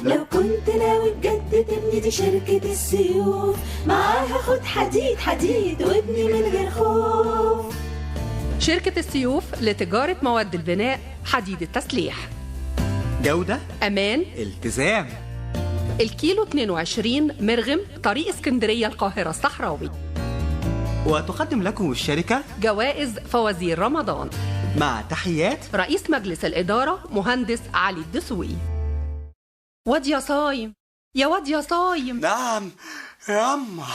لو كنت ناوي بجد تبني دي شركة السيوف، معاها خد حديد حديد وابني من غير خوف. شركة السيوف لتجارة مواد البناء، حديد التسليح، جودة، أمان، التزام. الكيلو 22 مرغم، طريق اسكندرية القاهرة الصحراوي. وتقدم لكم الشركة جوائز فوازير رمضان. مع تحيات رئيس مجلس الإدارة مهندس علي الدسوقي. واد يا صايم، يا واد يا صايم. نعم ياما.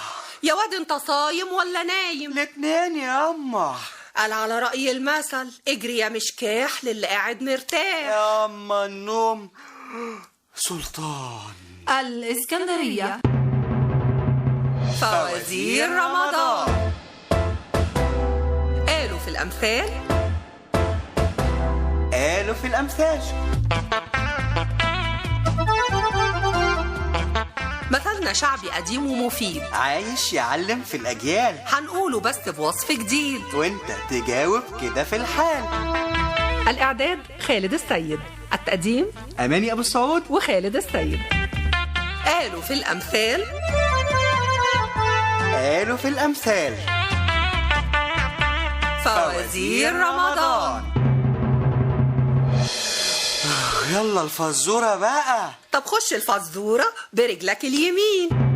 يا واد انت صايم ولا نايم؟ الاتنين ياما. قال على رأي المثل اجري يا مشكاح للي قاعد مرتاح. ياما النوم سلطان. الإسكندرية فوازير رمضان. قالوا في الأمثال، قالوا في الأمثال. مثلنا شعبي قديم ومفيد، عايش يعلم في الأجيال، هنقوله بس بوصف جديد، وانت تجاوب كده في الحال. الإعداد خالد السيد، التقديم أماني أبو السعود وخالد السيد. قالوا في الأمثال، قالوا في الأمثال. فوازير رمضان. يلا الفزورة بقى. طب خش الفزورة برجلك اليمين.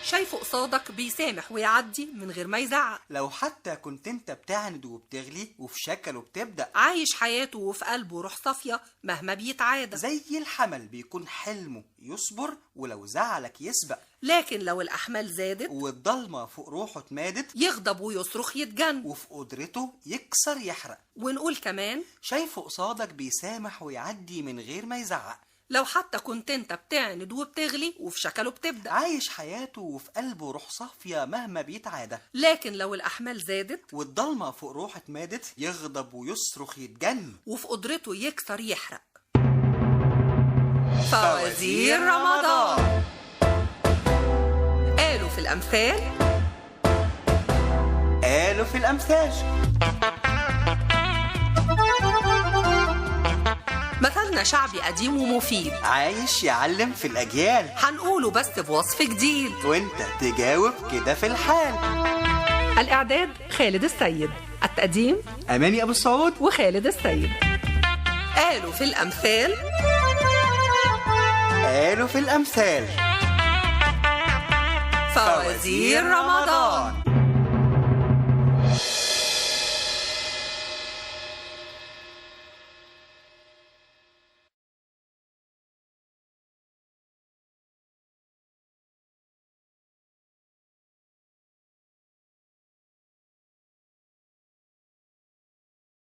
شايفه قصادك بيسامح ويعدي من غير ما يزعق، لو حتى كنت انت بتعند وبتغلي وفي شكله بتبدأ، عايش حياته وفي قلبه روح صافية مهما بيتعادى، زي الحمل بيكون حلمه يصبر ولو زعلك يسبق، لكن لو الأحمال زادت والضلمة فوق روحه اتمادت يغضب ويصرخ يتجن، وفي قدرته يكسر يحرق. ونقول كمان شايفه قصادك بيسامح ويعدي من غير ما يزعق، لو حتى كنت انت بتعند وبتغلي وفي شكله بتبدأ، عايش حياته وفي قلبه روح صافية مهما بيتعادى، لكن لو الأحمال زادت والضلمة فوق روحه اتمادت يغضب ويصرخ يتجن، وفي قدرته يكسر يحرق. فوازير رمضان. قالوا في الأمثال، قالوا في الأمثال. مثلنا شعبي قديم ومفيد، عايش يعلم في الأجيال، هنقوله بس بوصف جديد، وانت تجاوب كده في الحال. الإعداد خالد السيد، التقديم أماني أبو السعود وخالد السيد. قالوا في الأمثال، قالوا في الأمثال. فوازير رمضان.